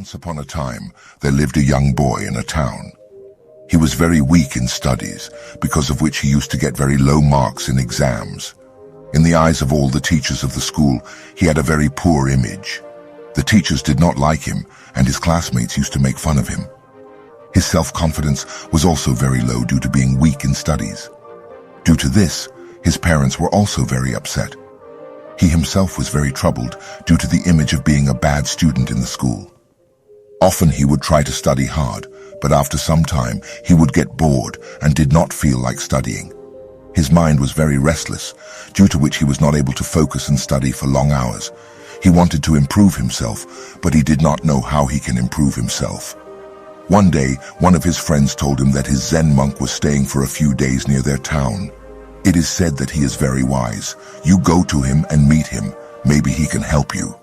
Once upon a time, there lived a young boy in a town. He was very weak in studies, because of which he used to get very low marks in exams. In the eyes of all the teachers of the school, he had a very poor image. The teachers did not like him, and his classmates used to make fun of him. His self-confidence was also very low due to being weak in studies. Due to this, his parents were also very upset. He himself was very troubled due to the image of being a bad student in the school. Often he would try to study hard, but after some time he would get bored and did not feel like studying. His mind was very restless, due to which he was not able to focus and study for long hours. He wanted to improve himself, but he did not know how he can improve himself. One day, one of his friends told him that his Zen monk was staying for a few days near their town. It is said that he is very wise. You go to him and meet him. Maybe he can help you.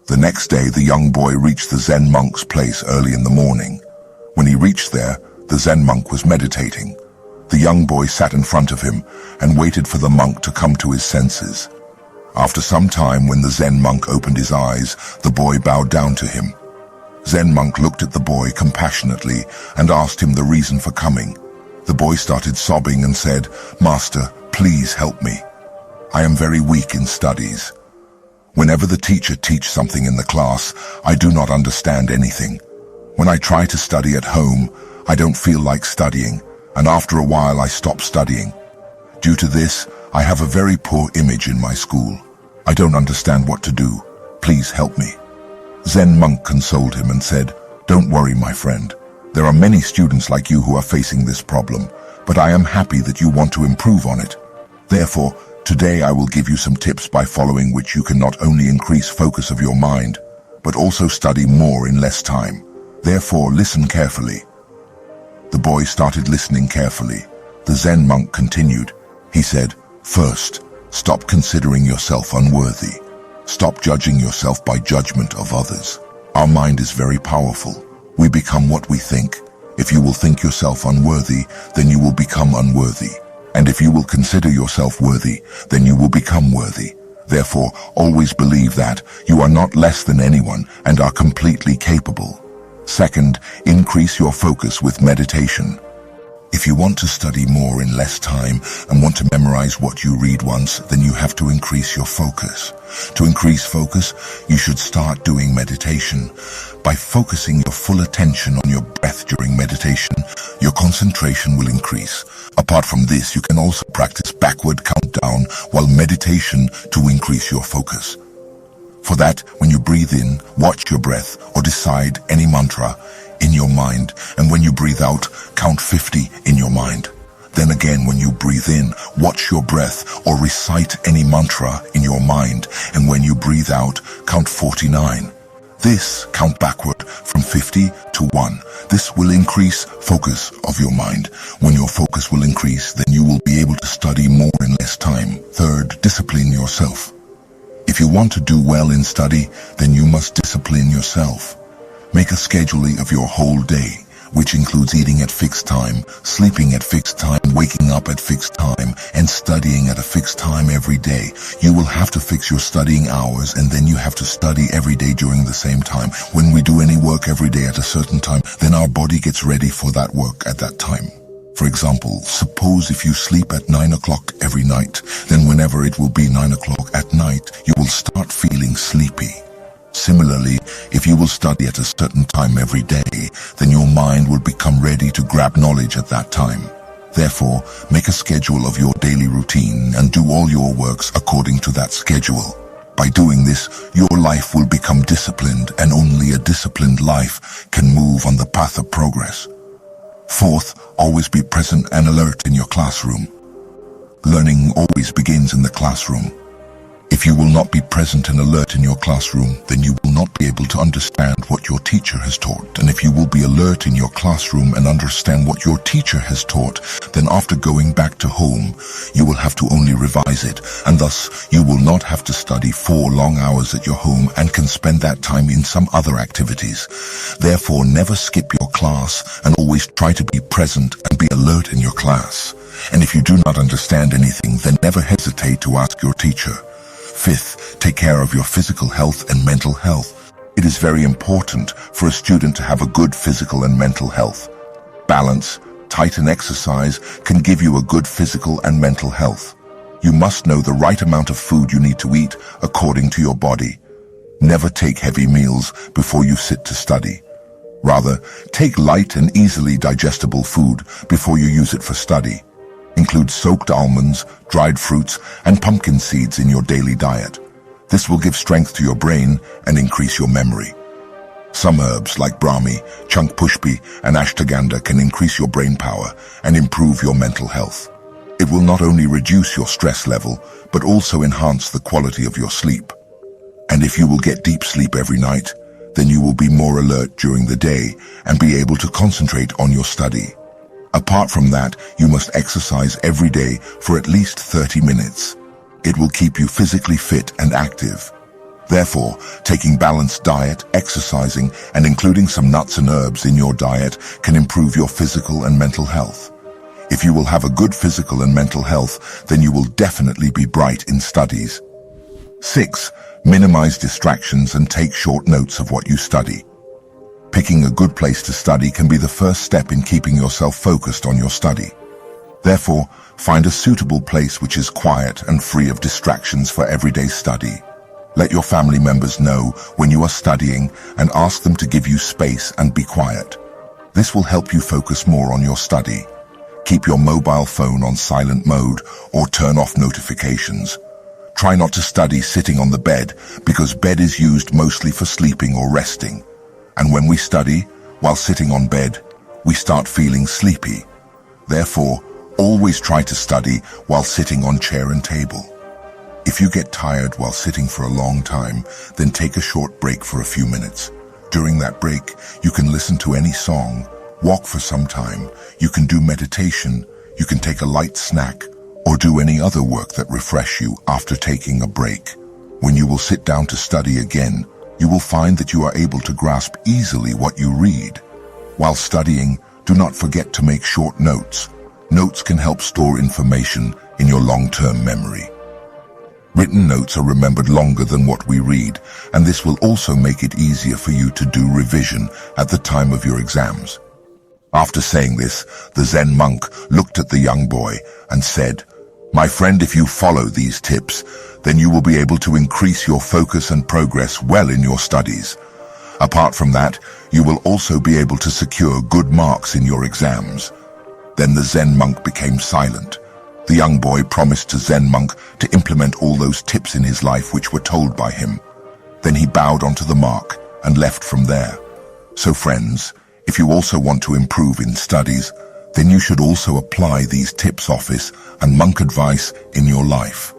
The next day, the young boy reached the Zen monk's place early in the morning. When he reached there, the Zen monk was meditating. The young boy sat in front of him and waited for the monk to come to his senses. After some time, when the Zen monk opened his eyes, the boy bowed down to him. Zen monk looked at the boy compassionately and asked him the reason for coming. The boy started sobbing and said, "Master, please help me. I am very weak in studies. Whenever the teacher teaches something in the class, I do not understand anything. When I try to study at home, I don't feel like studying, and after a while I stop studying. Due to this, I have a very poor image in my school. I don't understand what to do. Please help me." Zen monk consoled him and said, "Don't worry, my friend. There are many students like you who are facing this problem, but I am happy that you want to improve on it. Therefore, today I will give you some tips by following which you can not only increase focus of your mind, but also study more in less time. Therefore, listen carefully." The boy started listening carefully. The Zen monk continued. He said, "First, stop considering yourself unworthy. Stop judging yourself by judgment of others. Our mind is very powerful. We become what we think. If you will think yourself unworthy, then you will become unworthy. And if you will consider yourself worthy, then you will become worthy. Therefore, always believe that you are not less than anyone and are completely capable. Second, increase your focus with meditation. If you want to study more in less time and want to memorize what you read once, then you have to increase your focus. To increase focus, you should start doing meditation. By focusing your full attention on your breath during meditation, your concentration will increase. Apart from this, you can also practice backward countdown while meditation to increase your focus. For that, when you breathe in, watch your breath or decide any mantra in your mind, and when you breathe out, count 50 in your mind. Then again, when you breathe in, watch your breath or recite any mantra in your mind, and when you breathe out, count 49. This count backward from 50 to 1. This will increase focus of your mind. When your focus will increase, then you will be able to study more in less time. Third, discipline yourself. If you want to do well in study, then you must discipline yourself. Make a schedule of your whole day, which includes eating at fixed time, sleeping at fixed time, waking up at fixed time, and studying at a fixed time every day. You will have to fix your studying hours, and then you have to study every day during the same time. When we do any work every day at a certain time, then our body gets ready for that work at that time. For example, suppose if you sleep at 9 o'clock every night, then whenever it will be 9 o'clock at night, you will start feeling sleepy. Similarly, if you will study at a certain time every day, then your mind will become ready to grab knowledge at that time. Therefore, make a schedule of your daily routine and do all your works according to that schedule. By doing this, your life will become disciplined, and only a disciplined life can move on the path of progress. Fourth, always be present and alert in your classroom. Learning always begins in the classroom. If you will not be present and alert in your classroom, then you will not be able to understand what your teacher has taught. And if you will be alert in your classroom and understand what your teacher has taught, then after going back to home, you will have to only revise it, and thus you will not have to study 4 long hours at your home and can spend that time in some other activities. Therefore, never skip your class and always try to be present and be alert in your class. And if you do not understand anything, then never hesitate to ask your teacher. Fifth, take care of your physical health and mental health. It is very important for a student to have a good physical and mental health. Balance, diet and exercise can give you a good physical and mental health. You must know the right amount of food you need to eat according to your body. Never take heavy meals before you sit to study. Rather, take light and easily digestible food before you use it for study. Include soaked almonds, dried fruits, and pumpkin seeds in your daily diet. This will give strength to your brain and increase your memory. Some herbs like Brahmi, Chunk Pushpi, and Ashtagandha can increase your brain power and improve your mental health. It will not only reduce your stress level, but also enhance the quality of your sleep. And if you will get deep sleep every night, then you will be more alert during the day and be able to concentrate on your study. Apart from that, you must exercise every day for at least 30 minutes. It will keep you physically fit and active. Therefore, taking balanced diet, exercising, and including some nuts and herbs in your diet can improve your physical and mental health. If you will have a good physical and mental health, then you will definitely be bright in studies. 6. Minimize distractions and take short notes of what you study. Picking a good place to study can be the first step in keeping yourself focused on your study. Therefore, find a suitable place which is quiet and free of distractions for everyday study. Let your family members know when you are studying and ask them to give you space and be quiet. This will help you focus more on your study. Keep your mobile phone on silent mode or turn off notifications. Try not to study sitting on the bed because bed is used mostly for sleeping or resting. And when we study while sitting on bed, we start feeling sleepy. Therefore, always try to study while sitting on chair and table. If you get tired while sitting for a long time, then take a short break for a few minutes. During that break, you can listen to any song, walk for some time, you can do meditation, you can take a light snack, or do any other work that refresh you after taking a break. When you will sit down to study again, you will find that you are able to grasp easily what you read. While studying, do not forget to make short notes. Notes can help store information in your long-term memory. Written notes are remembered longer than what we read, and this will also make it easier for you to do revision at the time of your exams. After saying this, the Zen monk looked at the young boy and said, "My friend, if you follow these tips, then you will be able to increase your focus and progress well in your studies. Apart from that, you will also be able to secure good marks in your exams." Then the Zen monk became silent. The young boy promised to Zen monk to implement all those tips in his life which were told by him. Then he bowed onto the mark and left from there. So friends, if you also want to improve in studies, then you should also apply these tips office and monk advice in your life.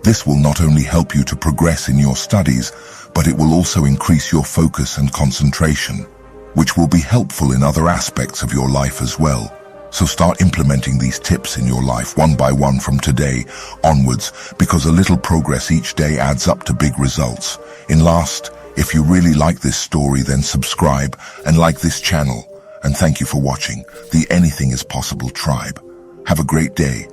This will not only help you to progress in your studies, but it will also increase your focus and concentration, which will be helpful in other aspects of your life as well. So start implementing these tips in your life one by one from today onwards, because a little progress each day adds up to big results. In last, if you really like this story, then subscribe and like this channel. And thank you for watching the Anything is Possible tribe. Have a great day